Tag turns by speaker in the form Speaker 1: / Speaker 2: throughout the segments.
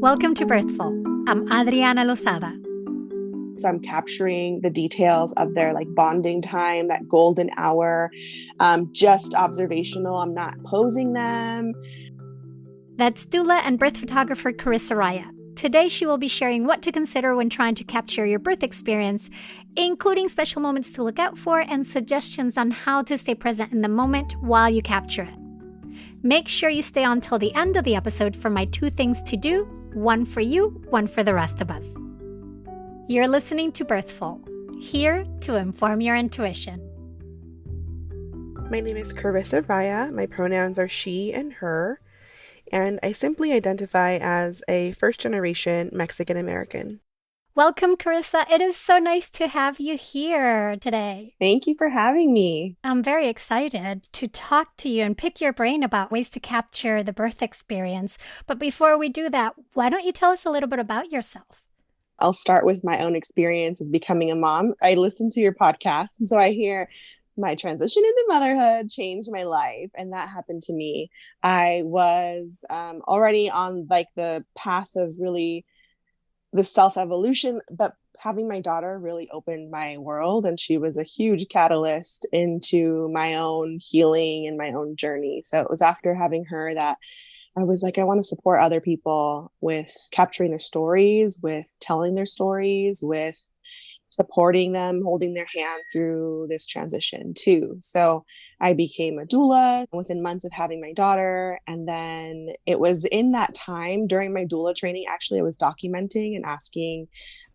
Speaker 1: Welcome to Birthful. I'm Adriana Lozada.
Speaker 2: So I'm capturing the details of their bonding time, that golden hour, just observational. I'm not posing them.
Speaker 1: That's doula and birth photographer Karissa Raya. Today, she will be sharing what to consider when trying to capture your birth experience, including special moments to look out for and suggestions on how to stay present in the moment while you capture it. Make sure you stay on till the end of the episode for my 2 things to do, one for you, one for the rest of us. You're listening to Birthful, here to inform your intuition.
Speaker 3: My name is Karissa Raya. My pronouns are she and her, and I simply identify as a first-generation Mexican American.
Speaker 1: Welcome, Karissa. It is so nice to have you here today.
Speaker 2: Thank you for having me.
Speaker 1: I'm very excited to talk to you and pick your brain about ways to capture the birth experience. But before we do that, why don't you tell us a little bit about yourself?
Speaker 2: I'll start with my own experience as becoming a mom. I listen to your podcast, and so I hear my transition into motherhood changed my life, and that happened to me. I was already on the path of really the self-evolution, but having my daughter really opened my world, and she was a huge catalyst into my own healing and my own journey. So it was after having her that I was like, I want to support other people with capturing their stories, with telling their stories, with supporting them, holding their hand through this transition too. So I became a doula within months of having my daughter. And then it was in that time during my doula training, actually, I was documenting and asking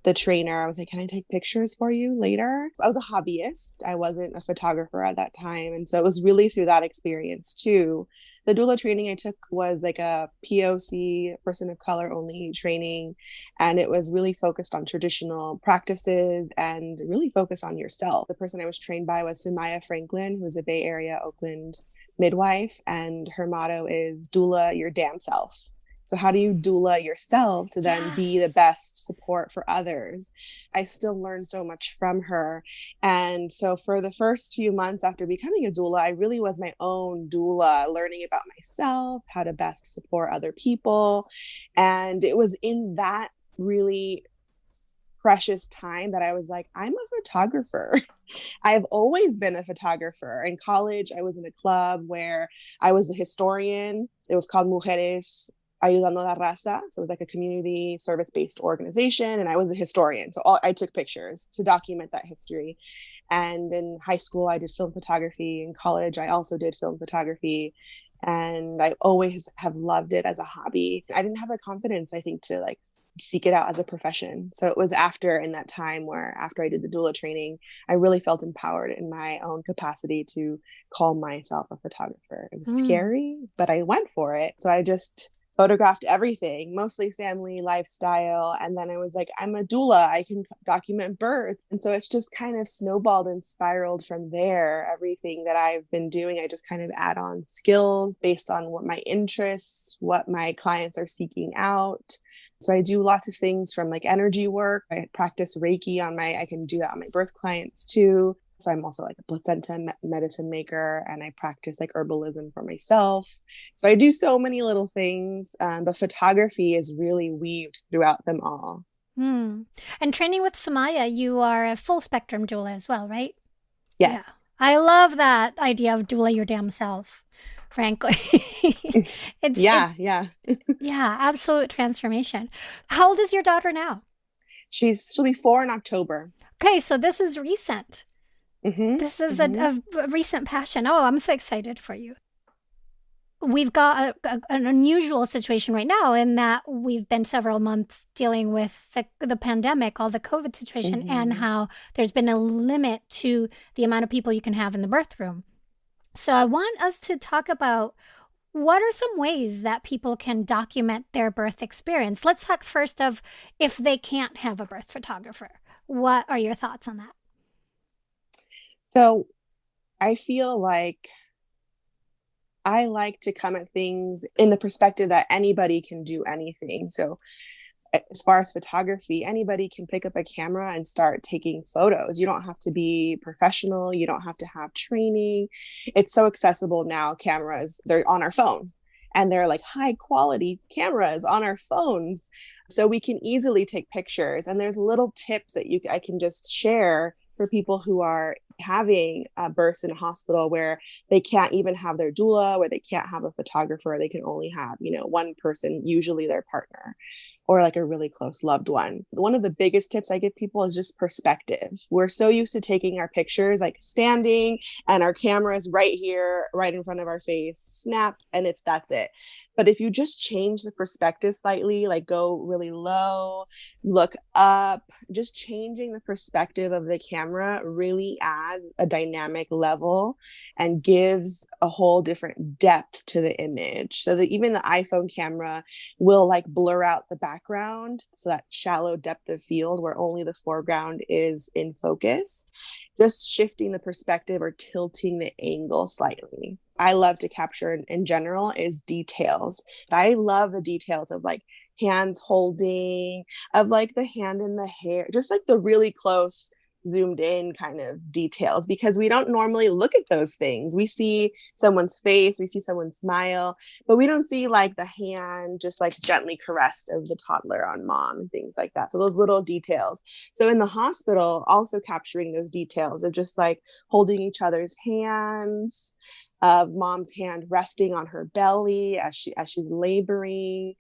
Speaker 2: the trainer, I was like, can I take pictures for you later? I was a hobbyist. I wasn't a photographer at that time. And so it was really through that experience too. The doula training I took was like a POC, person of color only training. And it was really focused on traditional practices and really focused on yourself. The person I was trained by was Sumaya Franklin, who's a Bay Area, Oakland midwife. And her motto is doula your damn self. So how do you doula yourself to then be the best support for others? I still learned so much from her. And so for the first few months after becoming a doula, I really was my own doula, learning about myself, how to best support other people. And it was in that really precious time that I was like, I'm a photographer. I've always been a photographer. In college, I was in a club where I was the historian. It was called Mujeres Ayudando la Raza. So it was like a community service-based organization. And I was a historian. So I took pictures to document that history. And in high school, I did film photography. In college, I also did film photography. And I always have loved it as a hobby. I didn't have the confidence, I think, to seek it out as a profession. So it was in that time where after I did the doula training, I really felt empowered in my own capacity to call myself a photographer. It was scary, but I went for it. So I just photographed everything, mostly family, lifestyle. And then I was like, I'm a doula, I can document birth. And so it's just kind of snowballed and spiraled from there. Everything that I've been doing, I just kind of add on skills based on what my interests, what my clients are seeking out. So I do lots of things from energy work. I practice Reiki I can do that on my birth clients too. So I'm also a placenta medicine maker, and I practice herbalism for myself. So I do so many little things, but photography is really weaved throughout them all.
Speaker 1: And training with Sumaya, you are a full spectrum doula as well, right?
Speaker 2: Yes.
Speaker 1: Yeah. I love that idea of doula your damn self, frankly.
Speaker 2: Yeah,
Speaker 1: absolute transformation. How old is your daughter now?
Speaker 2: She'll be 4 in October.
Speaker 1: Okay, so this is recent.
Speaker 2: Mm-hmm.
Speaker 1: This is a recent passion. Oh, I'm so excited for you. We've got an unusual situation right now in that we've been several months dealing with the pandemic, all the COVID situation, and how there's been a limit to the amount of people you can have in the birth room. So I want us to talk about what are some ways that people can document their birth experience. Let's talk first of if they can't have a birth photographer. What are your thoughts on that?
Speaker 2: So I feel like I like to come at things in the perspective that anybody can do anything. So as far as photography, anybody can pick up a camera and start taking photos. You don't have to be professional. You don't have to have training. It's so accessible now. Cameras, they're on our phone. and they're like high quality cameras on our phones. So we can easily take pictures. And there's little tips that I can just share for people who are having births in a hospital where they can't even have their doula, where they can't have a photographer. They can only have, one person, usually their partner, or like a really close loved one. One of the biggest tips I give people is just perspective. We're so used to taking our pictures like standing and our camera is right here, right in front of our face, snap, and that's it. But if you just change the perspective slightly, like go really low, look up, just changing the perspective of the camera really adds a dynamic level and gives a whole different depth to the image. So that even the iPhone camera will like blur out the background. So that shallow depth of field where only the foreground is in focus, just shifting the perspective or tilting the angle slightly. I love to capture in general is details. I love the details of like hands holding, of like the hand in the hair, just like the really close zoomed in kind of details, because we don't normally look at those things. We see someone's face, we see someone smile, but we don't see like the hand just like gently caressed of the toddler on mom and things like that. So those little details. So in the hospital, also capturing those details of just like holding each other's hands, of mom's hand resting on her belly as she's laboring,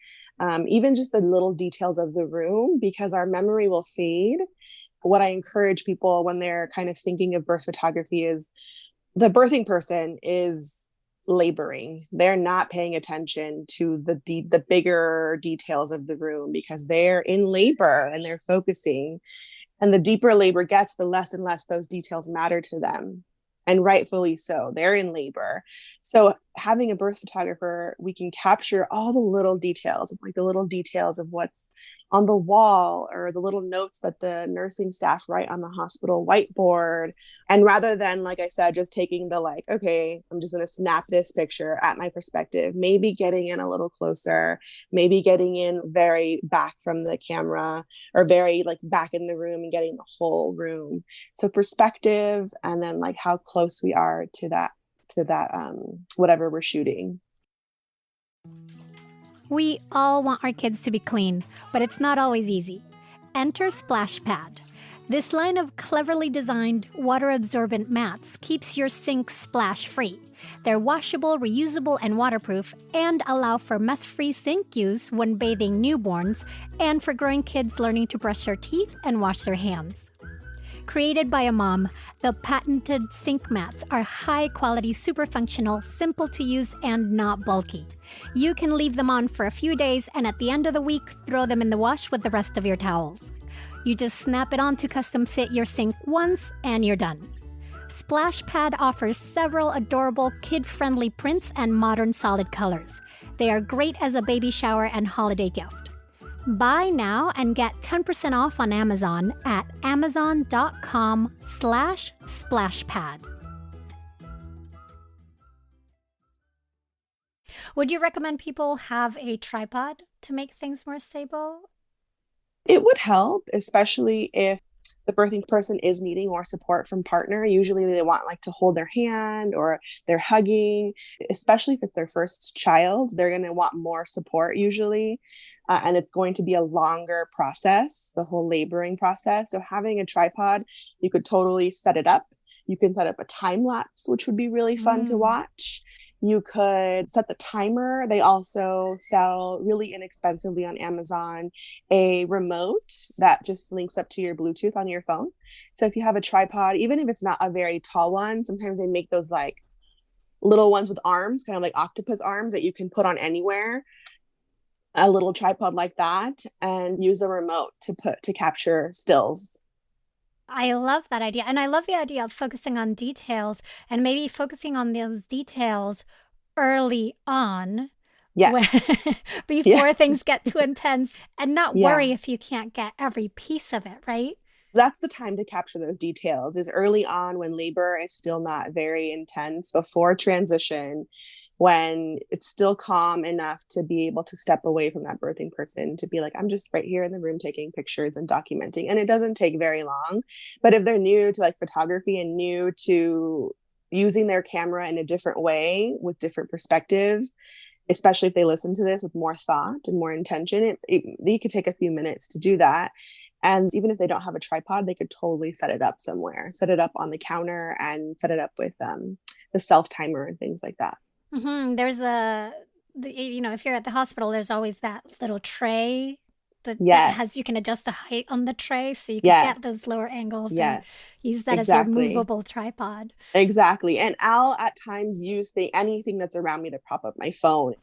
Speaker 2: even just the little details of the room, because our memory will fade. What I encourage people when they're kind of thinking of birth photography is the birthing person is laboring. They're not paying attention to the bigger details of the room because they're in labor and they're focusing. And the deeper labor gets, the less and less those details matter to them. And rightfully so. They're in labor. So having a birth photographer, we can capture all the little details, like the little details of what's on the wall or the little notes that the nursing staff write on the hospital whiteboard. And rather than, like I said, just taking the like, okay, I'm just going to snap this picture at my perspective, maybe getting in a little closer, maybe getting in very back from the camera or very like back in the room and getting the whole room. So perspective, and then like how close we are to that whatever we're shooting.
Speaker 1: We all want our kids to be clean, but it's not always easy. Enter Splash Pad. This line of cleverly designed, water-absorbent mats keeps your sink splash-free. They're washable, reusable, and waterproof, and allow for mess-free sink use when bathing newborns and for growing kids learning to brush their teeth and wash their hands. Created by a mom, the patented sink mats are high-quality, super functional, simple to use, and not bulky. You can leave them on for a few days, and at the end of the week, throw them in the wash with the rest of your towels. You just snap it on to custom fit your sink once, and you're done. Splash Pad offers several adorable, kid-friendly prints and modern solid colors. They are great as a baby shower and holiday gift. Buy now and get 10% off on Amazon at amazon.com/splashpad. Would you recommend people have a tripod to make things more stable?
Speaker 2: It would help, especially if the birthing person is needing more support from partner. Usually they want like to hold their hand or they're hugging, especially if it's their first child, they're going to want more support usually. And it's going to be a longer process, the whole laboring process. So having a tripod, you could totally set it up. You can set up a time lapse, which would be really fun to watch. You could set the timer. They also sell really inexpensively on Amazon a remote that just links up to your Bluetooth on your phone. So if you have a tripod, even if it's not a very tall one, sometimes they make those like little ones with arms, kind of like octopus arms that you can put on anywhere. A little tripod like that, and use a remote to capture stills.
Speaker 1: I love that idea. And I love the idea of focusing on details and maybe focusing on those details early on.
Speaker 2: Yes.
Speaker 1: Before things get too intense, and not worry
Speaker 2: Yeah.
Speaker 1: if you can't get every piece of it, right?
Speaker 2: That's the time to capture those details, is early on when labor is still not very intense, before transition, when it's still calm enough to be able to step away from that birthing person, to be like, I'm just right here in the room taking pictures and documenting. And it doesn't take very long. But if they're new to like photography and new to using their camera in a different way with different perspectives, especially if they listen to this with more thought and more intention, they could take a few minutes to do that. And even if they don't have a tripod, they could totally set it up somewhere, set it up on the counter and set it up with the self timer and things like that.
Speaker 1: There's if you're at the hospital, there's always that little tray that has, you
Speaker 2: Yes.
Speaker 1: can adjust the height on the tray so you can get
Speaker 2: Yes.
Speaker 1: those lower angles and
Speaker 2: Yes.
Speaker 1: use that as your
Speaker 2: Exactly.
Speaker 1: movable tripod.
Speaker 2: Exactly. And I'll at times use anything that's around me to prop up my phone.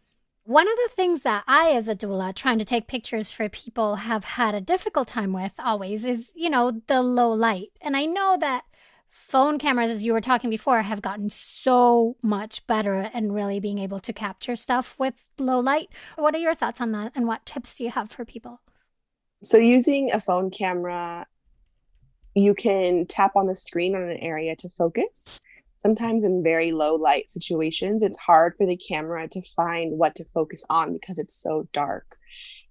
Speaker 1: One of the things that I, as a doula, trying to take pictures for people, have had a difficult time with always is, the low light. And I know that phone cameras, as you were talking before, have gotten so much better and really being able to capture stuff with low light. What are your thoughts on that? And what tips do you have for people?
Speaker 2: So using a phone camera, you can tap on the screen on an area to focus. Sometimes in very low light situations, it's hard for the camera to find what to focus on because it's so dark.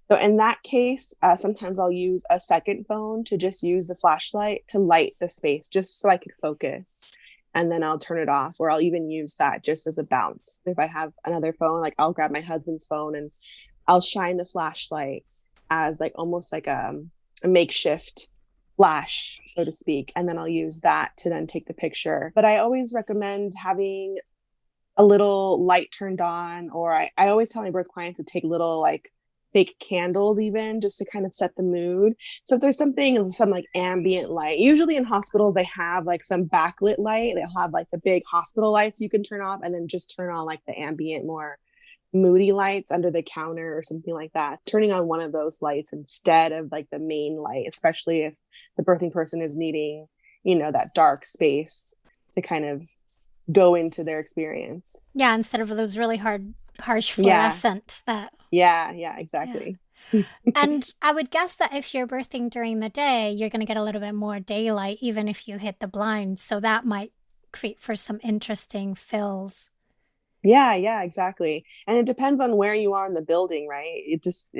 Speaker 2: So in that case, sometimes I'll use a second phone to just use the flashlight to light the space just so I could focus. And then I'll turn it off, or I'll even use that just as a bounce. If I have another phone, like I'll grab my husband's phone and I'll shine the flashlight as like almost like a makeshift flash, so to speak. And then I'll use that to then take the picture. But I always recommend having a little light turned on, or I always tell my birth clients to take little like fake candles even just to kind of set the mood. So if there's some like ambient light, usually in hospitals they have like some backlit light. They'll have like the big hospital lights you can turn off and then just turn on like the ambient, more moody lights under the counter or something like that. Turning on one of those lights instead of like the main light, especially if the birthing person is needing, that dark space to kind of go into their experience.
Speaker 1: Yeah, instead of those really harsh
Speaker 2: Yeah.
Speaker 1: fluorescent that.
Speaker 2: Yeah, exactly.
Speaker 1: Yeah. And I would guess that if you're birthing during the day, you're going to get a little bit more daylight, even if you hit the blinds. So that might create for some interesting fills.
Speaker 2: Yeah, exactly. And it depends on where you are in the building, right?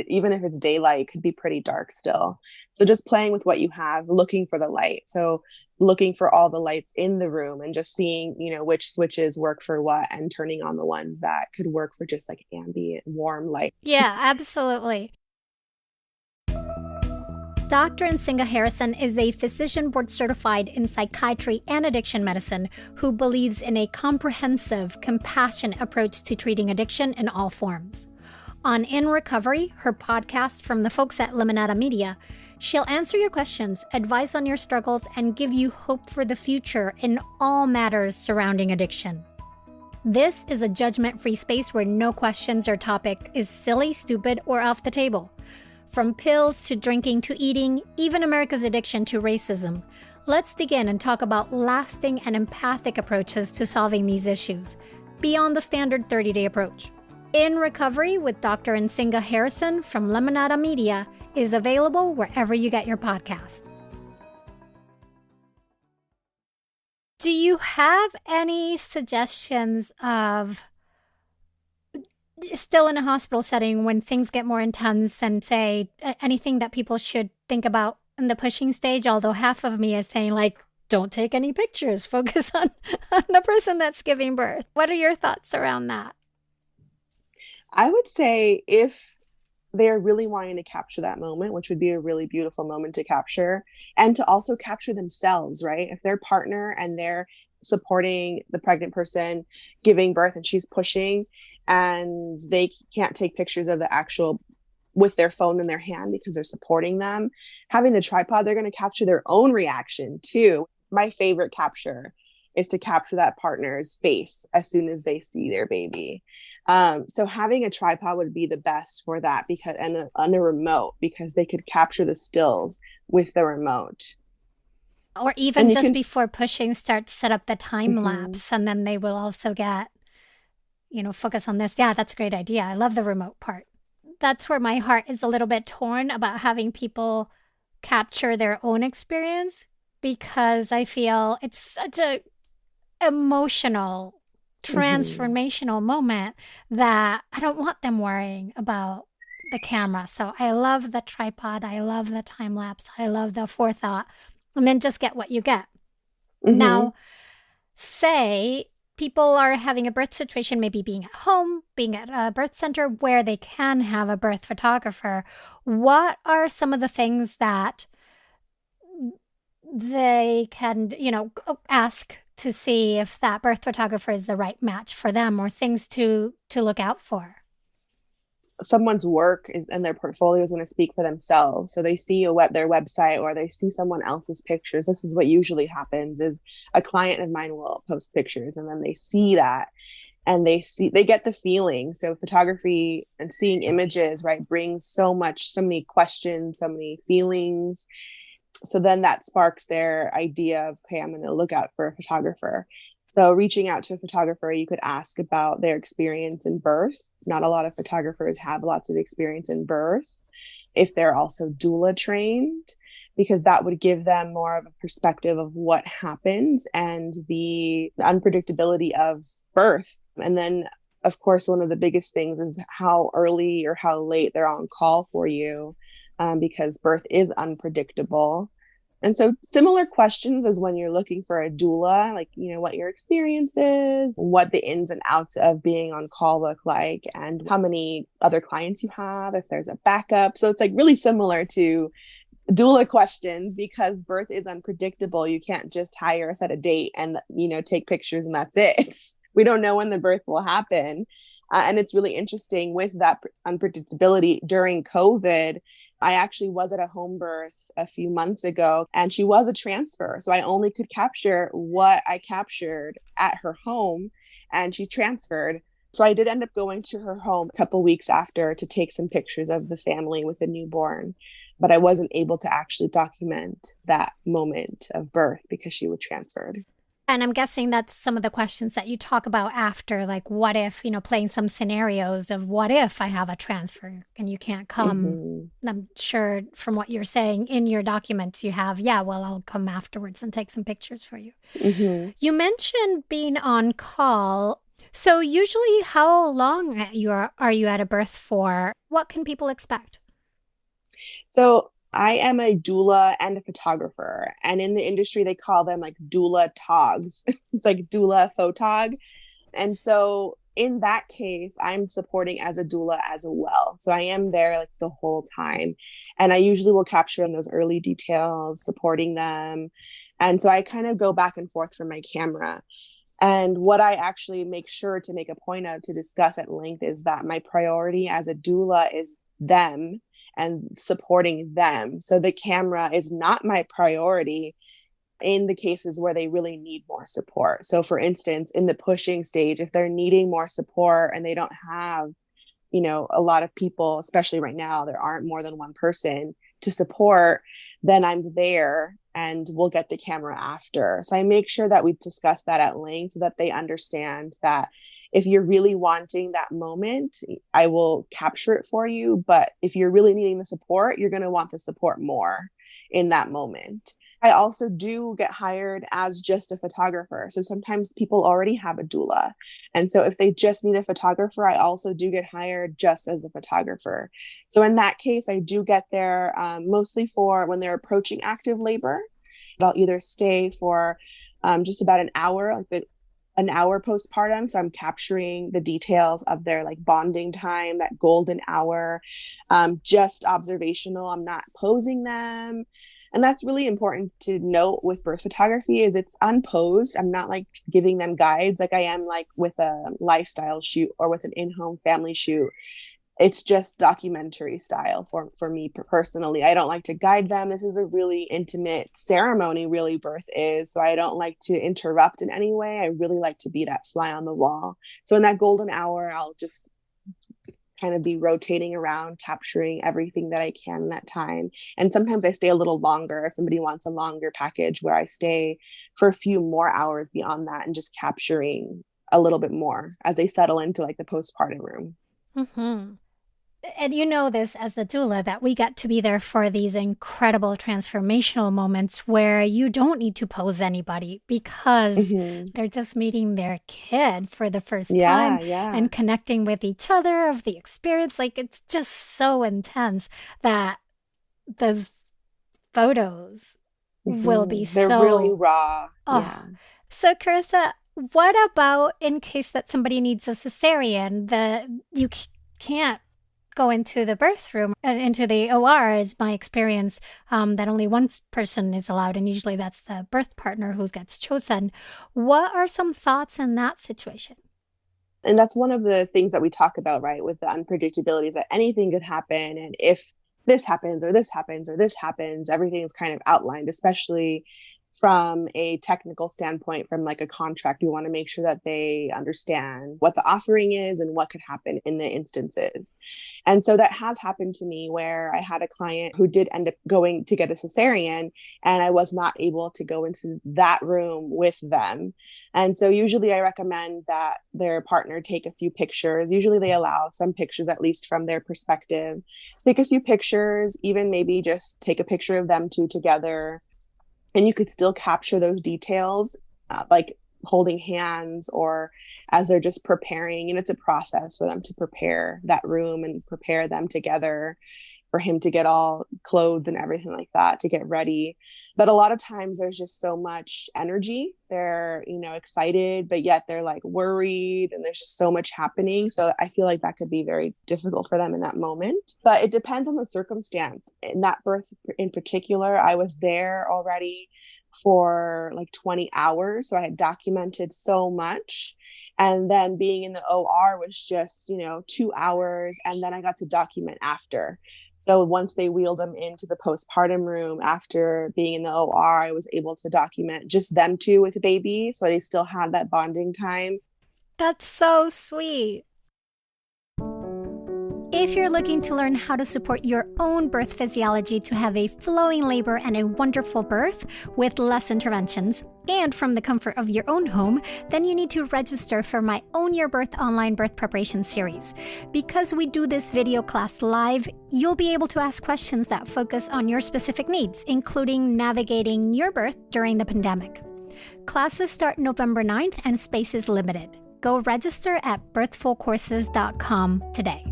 Speaker 2: Even if it's daylight, it could be pretty dark still. So just playing with what you have, looking for the light. So looking for all the lights in the room and just seeing, which switches work for what and turning on the ones that could work for just like ambient, warm light.
Speaker 1: Yeah, absolutely. Dr. Nsinga Harrison is a physician board certified in psychiatry and addiction medicine who believes in a comprehensive, compassionate approach to treating addiction in all forms. On In Recovery, her podcast from the folks at Limonada Media, she'll answer your questions, advise on your struggles, and give you hope for the future in all matters surrounding addiction. This is a judgment-free space where no questions or topic is silly, stupid, or off the table. From pills to drinking to eating, even America's addiction to racism. Let's dig in and talk about lasting and empathic approaches to solving these issues, beyond the standard 30-day approach. In Recovery with Dr. Nsinga Harrison from Limonada Media is available wherever you get your podcasts. Do you have any suggestions of, still in a hospital setting, when things get more intense, and say anything that people should think about in the pushing stage? Although half of me is saying, like, don't take any pictures, focus on the person that's giving birth. What are your thoughts around that?
Speaker 2: I would say if they're really wanting to capture that moment, which would be a really beautiful moment to capture, and to also capture themselves, right? If their partner and they're supporting the pregnant person giving birth and she's pushing, and they can't take pictures of the actual with their phone in their hand because they're supporting them, having the tripod, they're going to capture their own reaction too. My favorite capture is to capture that partner's face as soon as they see their baby. So having a tripod would be the best for that, because and on a remote, because they could capture the stills with the remote.
Speaker 1: Or even just before pushing, start to set up the time lapse, and then they will also get, focus on this. Yeah, that's a great idea. I love the remote part. That's where my heart is a little bit torn about having people capture their own experience, because I feel it's such a emotional, transformational moment that I don't want them worrying about the camera. So I love the tripod. I love the time lapse. I love the forethought. And then just get what you get. Now, say people are having a birth situation, maybe being at home, being at a birth center where they can have a birth photographer, what are some of the things that they can, ask to see if that birth photographer is the right match for them, or things to look out for?
Speaker 2: Someone's work is and their portfolio is going to speak for themselves. So they see their website, or they see someone else's pictures. This is what usually happens: is a client of mine will post pictures, and then they see that, and they get the feeling. So photography and seeing images, right, brings so many questions, so many feelings. So then that sparks their idea of, okay, I'm going to look out for a photographer. So reaching out to a photographer, you could ask about their experience in birth. Not a lot of photographers have lots of experience in birth. If they're also doula trained, because that would give them more of a perspective of what happens and the unpredictability of birth. And then, of course, one of the biggest things is how early or how late they're on call for you, because birth is unpredictable. And so similar questions as when you're looking for a doula, like, what your experience is, what the ins and outs of being on call look like, and how many other clients you have, if there's a backup. So it's like really similar to doula questions, because birth is unpredictable. You can't just hire a set a date and, take pictures and that's it. We don't know when the birth will happen. And it's really interesting with that unpredictability during COVID. I actually was at a home birth a few months ago, and she was a transfer. So I only could capture what I captured at her home, and she transferred. So I did end up going to her home a couple weeks after to take some pictures of the family with a newborn. But I wasn't able to actually document that moment of birth because she was transferred.
Speaker 1: And I'm guessing that's some of the questions that you talk about after, like, what if, playing some scenarios of what if I have a transfer and you can't come. Mm-hmm. I'm sure from what you're saying in your documents, you have, I'll come afterwards and take some pictures for you. Mm-hmm. You mentioned being on call. So usually how long are you at a birth for? What can people expect?
Speaker 2: So I am a doula and a photographer. And in the industry, they call them like doula togs. It's like doula photog. And so in that case, I'm supporting as a doula as well. So I am there like the whole time. And I usually will capture those early details, supporting them. And so I kind of go back and forth from my camera. And what I actually make sure to make a point of to discuss at length is that my priority as a doula is them and supporting them. So the camera is not my priority in the cases where they really need more support. So for instance, in the pushing stage, if they're needing more support and they don't have, a lot of people, especially right now, there aren't more than one person to support, then I'm there and we'll get the camera after. So I make sure that we discuss that at length so that they understand that if you're really wanting that moment, I will capture it for you. But if you're really needing the support, you're going to want the support more in that moment. I also do get hired as just a photographer. So sometimes people already have a doula. And so if they just need a photographer, I also do get hired just as a photographer. So in that case, I do get there mostly for when they're approaching active labor. I'll either stay for just about an hour, like an hour postpartum. So I'm capturing the details of their like bonding time, that golden hour, just observational. I'm not posing them. And that's really important to note with birth photography is it's unposed. I'm not like giving them guides like I am like with a lifestyle shoot or with an in-home family shoot. It's just documentary style for me personally. I don't like to guide them. This is a really intimate ceremony, really, birth is. So I don't like to interrupt in any way. I really like to be that fly on the wall. So in that golden hour, I'll just kind of be rotating around, capturing everything that I can in that time. And sometimes I stay a little longer if somebody wants a longer package where I stay for a few more hours beyond that and just capturing a little bit more as they settle into like the postpartum room.
Speaker 1: Mm-hmm. And you know this as a doula, that we get to be there for these incredible transformational moments where you don't need to pose anybody because they're just meeting their kid for the first time and connecting with each other of the experience. Like, it's just so intense that those photos will be
Speaker 2: They're really raw.
Speaker 1: So Karissa, What about in case that somebody needs a cesarean? You can't go into the birth room and into the OR, is my experience, that only one person is allowed, and usually that's the birth partner who gets chosen. What are some thoughts in that situation?
Speaker 2: And that's one of the things that we talk about, right, with the unpredictabilities, that anything could happen. And if this happens or this happens or this happens, everything is kind of outlined, especially from a technical standpoint, from like a contract. We want to make sure that they understand what the offering is and what could happen in the instances. And so that has happened to me where I had a client who did end up going to get a cesarean, and I was not able to go into that room with them. And so usually I recommend that their partner take a few pictures. Usually they allow some pictures, at least from their perspective. Take a few pictures, even maybe just take a picture of them two together. And you could still capture those details, like holding hands or as they're just preparing. And it's a process for them to prepare that room and prepare them together, for him to get all clothed and everything like that, to get ready. But a lot of times there's just so much energy. They're, excited, but yet they're like worried, and there's just so much happening. So I feel like that could be very difficult for them in that moment. But it depends on the circumstance. In that birth in particular, I was there already for like 20 hours. So I had documented so much. And then being in the OR was just, 2 hours. And then I got to document after. So once they wheeled them into the postpartum room after being in the OR, I was able to document just them two with the baby. So they still had that bonding time.
Speaker 1: That's so sweet. If you're looking to learn how to support your own birth physiology to have a flowing labor and a wonderful birth with less interventions and from the comfort of your own home, then you need to register for my Own Your Birth online birth preparation series. Because we do this video class live, you'll be able to ask questions that focus on your specific needs, including navigating your birth during the pandemic. Classes start November 9th and space is limited. Go register at birthfulcourses.com today.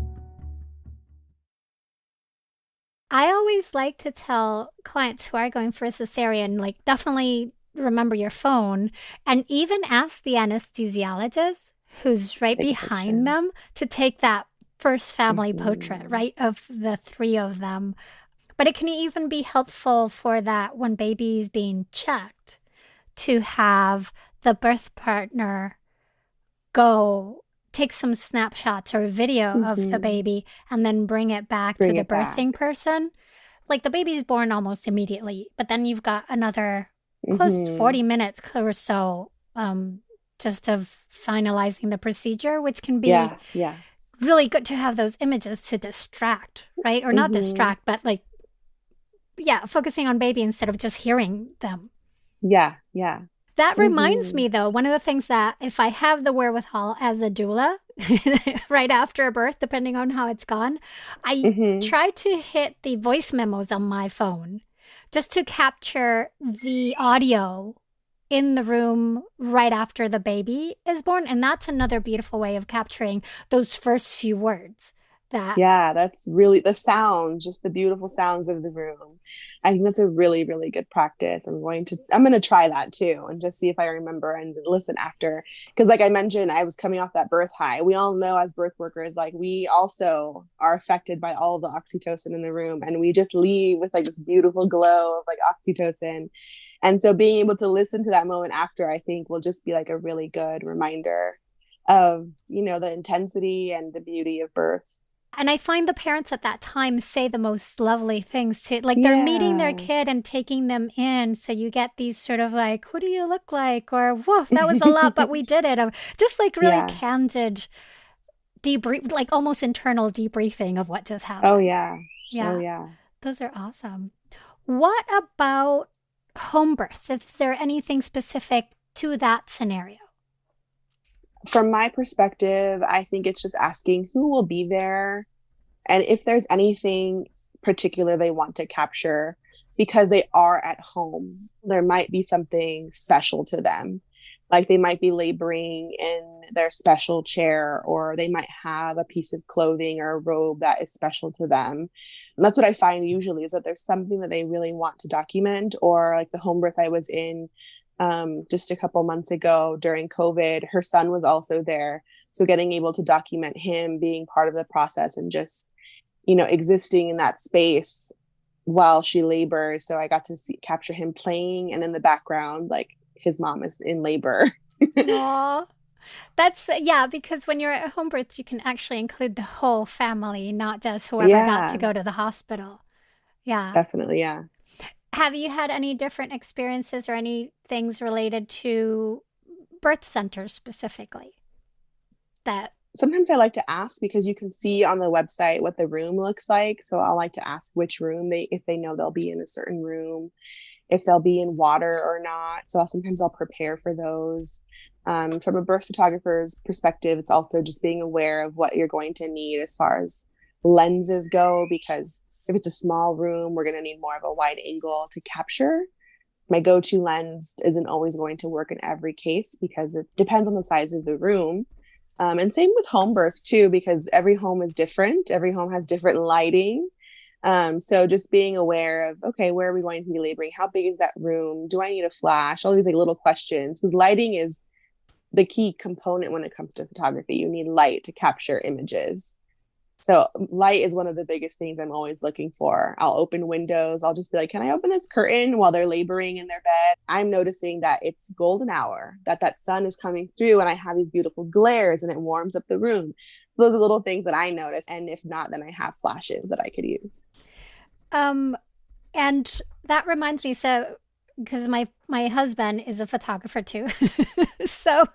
Speaker 1: I always like to tell clients who are going for a cesarean, like, definitely remember your phone, and even ask the anesthesiologist who's right behind them to take that first family portrait, right, of the three of them. But it can even be helpful for that when baby is being checked to have the birth partner go take some snapshots or video of the baby and then bring it back to the birthing person. Like, the baby's born almost immediately, but then you've got another close to 40 minutes or so just of finalizing the procedure, which can be really good to have those images to distract, right? Or not distract, but like, focusing on baby instead of just hearing them.
Speaker 2: Yeah.
Speaker 1: That reminds me, though, one of the things that if I have the wherewithal as a doula right after a birth, depending on how it's gone, I try to hit the voice memos on my phone just to capture the audio in the room right after the baby is born. And that's another beautiful way of capturing those first few words. That's really the sounds, just the beautiful sounds of the room. I think that's a really, really good practice. I'm going to try that too, and just see if I remember and listen after. Because like I mentioned, I was coming off that birth high. We all know as birth workers, like, we also are affected by all the oxytocin in the room, and we just leave with like this beautiful glow of like oxytocin. And so being able to listen to that moment after, I think will just be like a really good reminder of, the intensity and the beauty of birth. And I find the parents at that time say the most lovely things too. Like, they're meeting their kid and taking them in. So you get these sort of like, who do you look like? Or, whoa, that was a lot, but we did it. Just like really candid debrief, like almost internal debriefing of what just happened.
Speaker 2: Oh, yeah.
Speaker 1: Those are awesome. What about home birth? Is there anything specific to that scenario?
Speaker 2: From my perspective, I think it's just asking who will be there and if there's anything particular they want to capture, because they are at home. There might be something special to them. Like, they might be laboring in their special chair, or they might have a piece of clothing or a robe that is special to them. And that's what I find usually, is that there's something that they really want to document. Or like the home birth I was in, just a couple months ago during COVID. Her son was also there. So getting able to document him being part of the process and just, existing in that space while she labors. So I got to capture him playing, and in the background, like his mom is in labor.
Speaker 1: Aw. That's, yeah, because when you're at home births, you can actually include the whole family, not just whoever got to
Speaker 2: Yeah,
Speaker 1: go to the hospital. Yeah.
Speaker 2: definitely. Yeah.
Speaker 1: Have you had any different experiences or any things related to birth centers specifically that,
Speaker 2: Sometimes I like to ask because you can see on the website what the room looks like. So I like to ask which room if they know they'll be in a certain room, if they'll be in water or not. So sometimes I'll prepare for those. From a birth photographer's perspective, it's also just being aware of what you're going to need as far as lenses go, because if it's a small room, we're going to need more of a wide angle to capture. My go-to lens isn't always going to work in every case because it depends on the size of the room. And same with home birth too, because every home is different. Every home has different lighting. So just being aware of, okay, where are we going to be laboring? How big is that room? Do I need a flash? All these like little questions, because lighting is the key component when it comes to photography. You need light to capture images. So light is one of the biggest things I'm always looking for. I'll open windows. I'll just be like, can I open this curtain while they're laboring in their bed? I'm noticing that it's golden hour, that sun is coming through, and I have these beautiful glares and it warms up the room. Those are little things that I notice. And if not, then I have flashes that I could use.
Speaker 1: um, and that reminds me, so, because my husband is a photographer too. So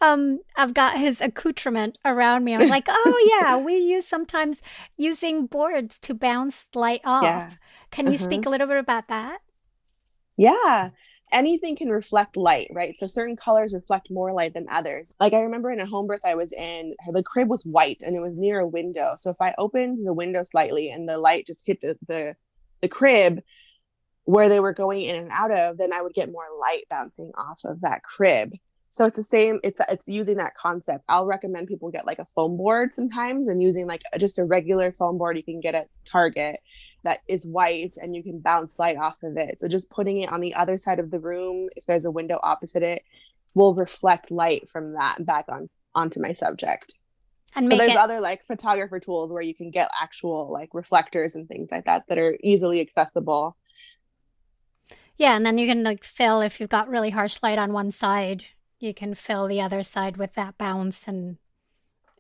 Speaker 1: I've got his accoutrement around me. I'm like, oh yeah, we use sometimes using boards to bounce light
Speaker 2: Yeah.
Speaker 1: off. Can you
Speaker 2: Uh-huh.
Speaker 1: speak a little bit about that?
Speaker 2: Yeah. Anything can reflect light, right? So certain colors reflect more light than others. Like I remember in a home birth I was in, the crib was white and it was near a window. So if I opened the window slightly and the light just hit the crib where they were going in and out of, then I would get more light bouncing off of that crib. So it's the same, it's using that concept. I'll recommend people get like a foam board sometimes, and using like just a regular foam board you can get at Target that is white, and you can bounce light off of it. So just putting it on the other side of the room, if there's a window opposite it, will reflect light from that back onto my subject.
Speaker 1: And
Speaker 2: But
Speaker 1: make
Speaker 2: there's
Speaker 1: it,
Speaker 2: other like photographer tools where you can get actual like reflectors and things like that that are easily accessible.
Speaker 1: yeah, and then you can like fill, if you've got really harsh light on one side, you can fill the other side with that bounce and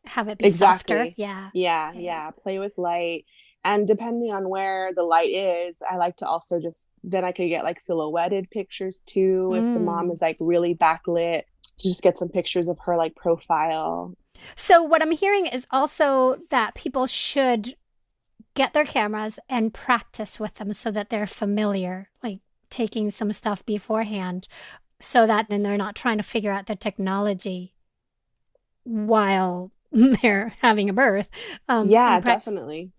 Speaker 1: have it be softer.
Speaker 2: Exactly.
Speaker 1: Yeah.
Speaker 2: Yeah,
Speaker 1: Yeah.
Speaker 2: yeah. Play with light. And depending on where the light is, I like to also just then I could get like silhouetted pictures too if the mom
Speaker 1: Mm.
Speaker 2: is like really backlit, to just get some pictures of her like profile.
Speaker 1: So what I'm hearing is also that people should get their cameras and practice with them so that they're familiar, like taking some stuff beforehand, so that then they're not trying to figure out the technology while they're having a birth.
Speaker 2: Yeah,
Speaker 1: And practice.
Speaker 2: definitely.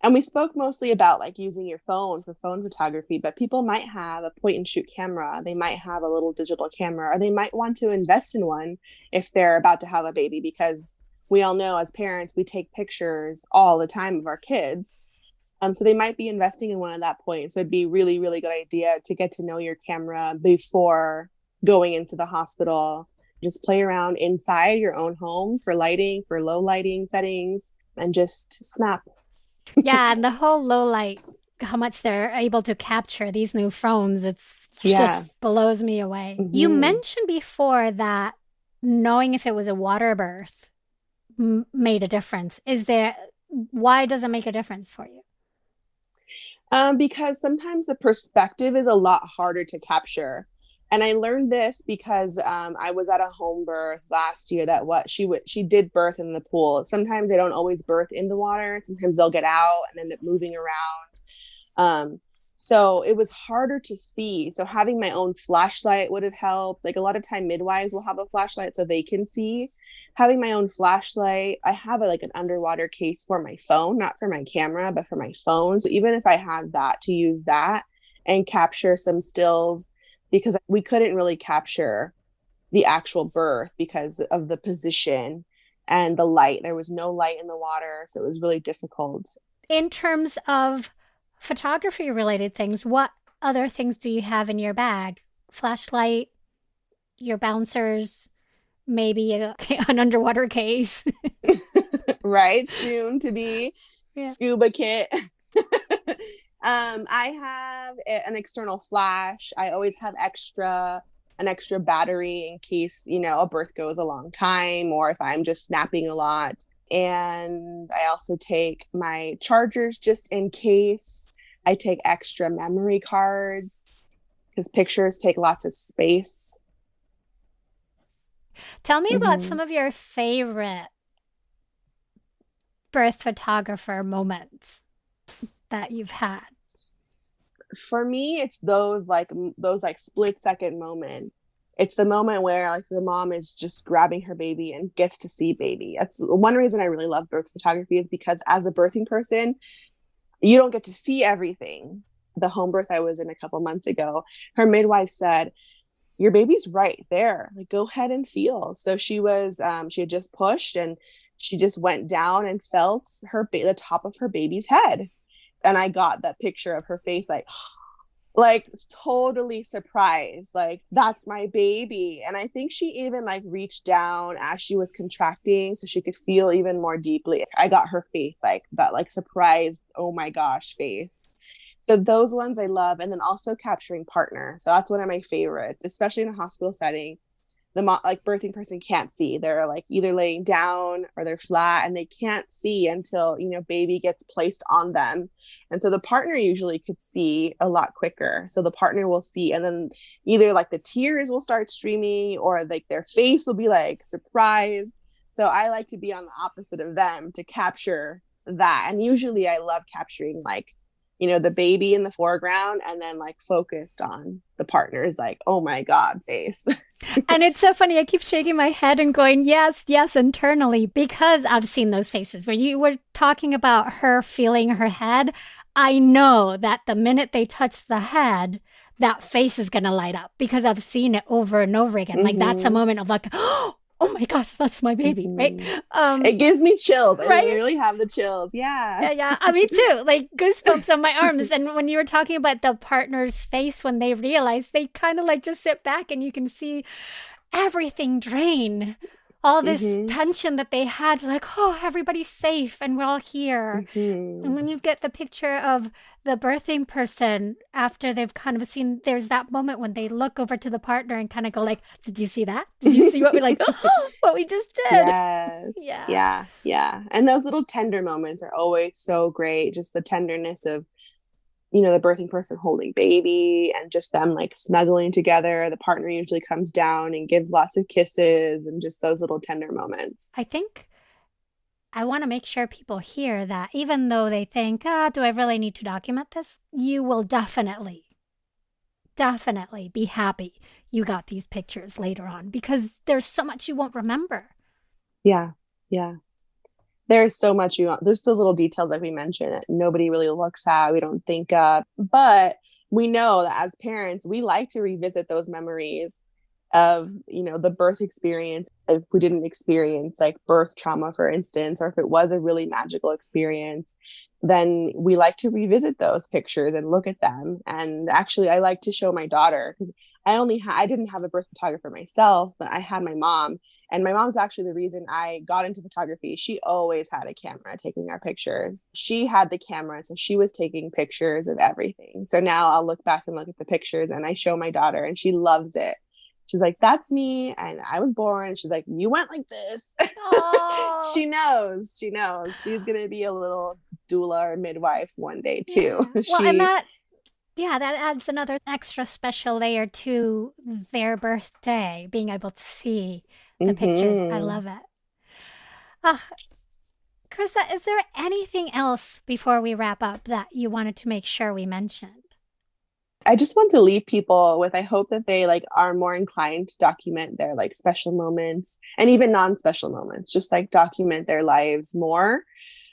Speaker 2: And we spoke mostly about like using your phone for phone photography, but people might have a point and shoot camera. They might have a little digital camera, or they might want to invest in one if they're about to have a baby, because we all know as parents, we take pictures all the time of our kids. So they might be investing in one at that point. So it'd be really, really good idea to get to know your camera before going into the hospital. Just play around inside your own home for lighting, for low lighting settings, and just snap.
Speaker 1: Yeah, and the whole low light, how much they're able to capture these new phones, it's
Speaker 2: Yeah.
Speaker 1: just blows me away. You
Speaker 2: Hmm.
Speaker 1: mentioned before that knowing if it was a water birth made a difference. Why does it make a difference for you?
Speaker 2: Because sometimes the perspective is a lot harder to capture. And I learned this because I was at a home birth last year that what she did birth in the pool. Sometimes they don't always birth in the water. Sometimes they'll get out and end up moving around. So it was harder to see. So having my own flashlight would have helped. Like a lot of time midwives will have a flashlight so they can see. Having my own flashlight, I have like an underwater case for my phone, not for my camera, but for my phone. So even if I had that, to use that and capture some stills, because we couldn't really capture the actual birth because of the position and the light. There was no light in the water, so it was really difficult.
Speaker 1: In terms of photography related things, what other things do you have in your bag flashlight, your bouncers, maybe an underwater case.
Speaker 2: Right? Soon to be
Speaker 1: Yeah.
Speaker 2: scuba kit. I have an external flash. I always have an extra battery in case, a birth goes a long time or if I'm just snapping a lot. And I also take my chargers just in case. I take extra memory cards because pictures take lots of space.
Speaker 1: Tell me about some of your favorite birth photographer moments that you've had.
Speaker 2: For me, it's those split second moments. It's the moment where like the mom is just grabbing her baby and gets to see baby. That's one reason I really love birth photography, is because as a birthing person, you don't get to see everything. The home birth I was in a couple months ago, her midwife said, your baby's right there. Like, go ahead and feel. So she had just pushed and she just went down and felt the top of her baby's head. And I got that picture of her face, like totally surprised, like that's my baby. And I think she even like reached down as she was contracting so she could feel even more deeply. I got her face, like that, like surprised, oh my gosh face. So those ones I love. And then also capturing partner. So that's one of my favorites, especially in a hospital setting. The birthing person can't see. They're like either laying down or they're flat and they can't see until, baby gets placed on them. And so the partner usually could see a lot quicker. So the partner will see, and then either like the tears will start streaming or like their face will be like surprised. So I like to be on the opposite of them to capture that. And usually I love capturing like, the baby in the foreground and then like focused on the partner's like, oh my God, face.
Speaker 1: And it's so funny. I keep shaking my head and going, yes, yes, internally, because I've seen those faces where you were talking about her feeling her head. I know that the minute they touch the head, that face is going to light up because I've seen it over and over again. Like that's a moment of like, oh my gosh, that's my baby, right?
Speaker 2: It gives me chills.
Speaker 1: Right?
Speaker 2: I really have the chills. Yeah.
Speaker 1: Yeah. Me too. Like goosebumps on my arms. And when you were talking about the partner's face when they realize, they kind of like just sit back and you can see everything drain. All this tension that they had, like, oh, everybody's safe and we're all here. And when you get the picture of the birthing person after they've kind of seen, there's that moment when they look over to the partner and kind of go like, did you see that? Did you see what we like, what we just did?
Speaker 2: Yes. Yeah. And those little tender moments are always so great. Just the tenderness of, the birthing person holding baby and just them like snuggling together. The partner usually comes down and gives lots of kisses and just those little tender moments.
Speaker 1: I think I want to make sure people hear that even though they think, do I really need to document this? You will definitely be happy you got these pictures later on because there's so much you won't remember.
Speaker 2: Yeah. There's so much there's those little details that we mentioned that nobody really looks at, we don't think of, but we know that as parents, we like to revisit those memories of, the birth experience. If we didn't experience like birth trauma, for instance, or if it was a really magical experience, then we like to revisit those pictures and look at them. And actually, I like to show my daughter because I didn't have a birth photographer myself, but I had my mom. And my mom's actually the reason I got into photography. She always had a camera taking our pictures. She had the camera, so she was taking pictures of everything. So now I'll look back and look at the pictures and I show my daughter and she loves it. She's like, that's me. And I was born. She's like, you went like this. She knows. She's going to be a little doula or midwife one day too.
Speaker 1: Yeah. Well, and that adds another extra special layer to their birthday, being able to see the pictures. I love it. Karissa, is there anything else before we wrap up that you wanted to make sure we mentioned?
Speaker 2: I just want to leave people with, I hope that they like are more inclined to document their like special moments and even non-special moments, just like document their lives more.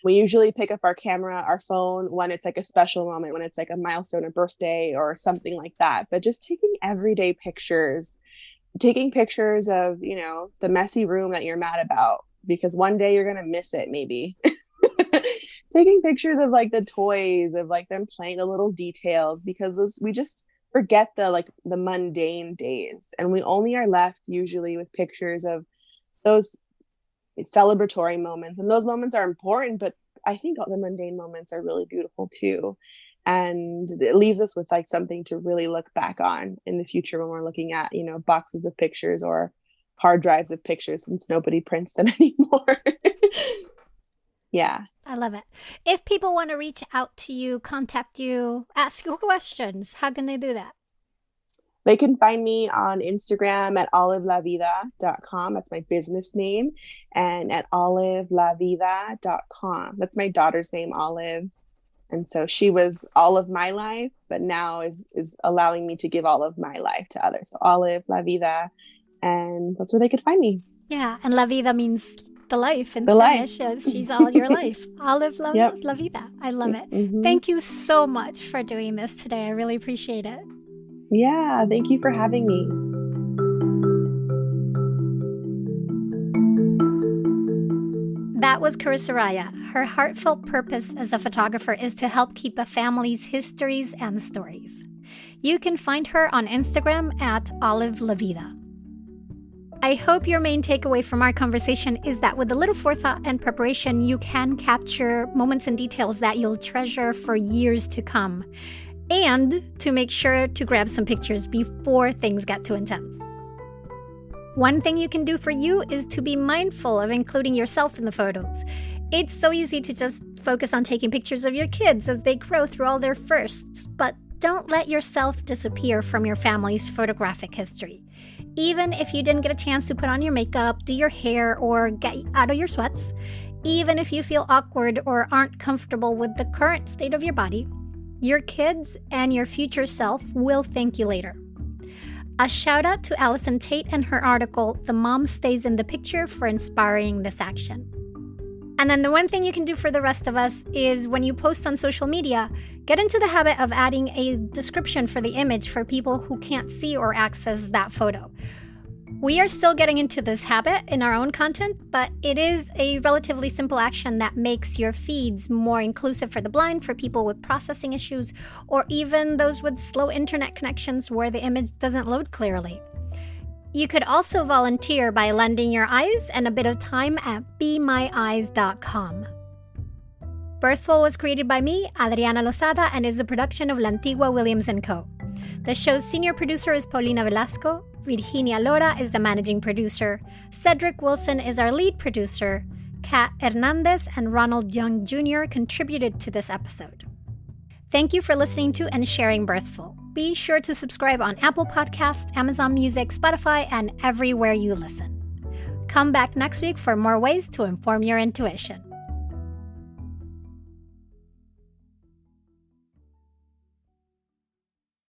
Speaker 2: We usually pick up our camera, our phone when it's like a special moment, when it's like a milestone, a birthday or something like that. But just taking everyday pictures, taking pictures of, the messy room that you're mad about, because one day you're going to miss it, maybe. Taking pictures of like the toys, of like them playing, the little details, because forget the mundane days, and we only are left usually with pictures of those celebratory moments, and those moments are important, but I think all the mundane moments are really beautiful too, and it leaves us with like something to really look back on in the future when we're looking at, you know, boxes of pictures or hard drives of pictures, since nobody prints them anymore. Yeah.
Speaker 1: I love it. If people want to reach out to you, contact you, ask you questions, how can they do that?
Speaker 2: They can find me on Instagram at olivelavida.com. That's my business name. And at olivelavida.com. That's my daughter's name, Olive. And so she was all of my life, but now is allowing me to give all of my life to others. So Olive La Vida. And that's where they could find me.
Speaker 1: Yeah. And La Vida means the life in
Speaker 2: the
Speaker 1: Spanish.
Speaker 2: Life.
Speaker 1: She's all your life. Olive La,
Speaker 2: Yep.
Speaker 1: La Vida. I love it.
Speaker 2: Mm-hmm.
Speaker 1: Thank you so much for doing this today. I really appreciate it.
Speaker 2: Yeah, thank you for having me.
Speaker 1: That was Karissa Raya. Her heartfelt purpose as a photographer is to help keep a family's histories and stories. You can find her on Instagram at Olive La Vida. I hope your main takeaway from our conversation is that with a little forethought and preparation, you can capture moments and details that you'll treasure for years to come, and to make sure to grab some pictures before things get too intense. One thing you can do for you is to be mindful of including yourself in the photos. It's so easy to just focus on taking pictures of your kids as they grow through all their firsts, but don't let yourself disappear from your family's photographic history. Even if you didn't get a chance to put on your makeup, do your hair, or get out of your sweats, even if you feel awkward or aren't comfortable with the current state of your body, your kids and your future self will thank you later. A shout out to Allison Tate and her article, The Mom Stays in the Picture, for inspiring this action. And then the one thing you can do for the rest of us is when you post on social media, get into the habit of adding a description for the image for people who can't see or access that photo. We are still getting into this habit in our own content, but it is a relatively simple action that makes your feeds more inclusive for the blind, for people with processing issues, or even those with slow internet connections where the image doesn't load clearly. You could also volunteer by lending your eyes and a bit of time at BeMyEyes.com. Birthful was created by me, Adriana Lozada, and is a production of Lantigua Williams & Co. The show's senior producer is Paulina Velasco. Virginia Lora is the managing producer. Cedric Wilson is our lead producer. Kat Hernandez and Ronald Young Jr. contributed to this episode. Thank you for listening to and sharing Birthful. Be sure to subscribe on Apple Podcasts, Amazon Music, Spotify, and everywhere you listen. Come back next week for more ways to inform your intuition.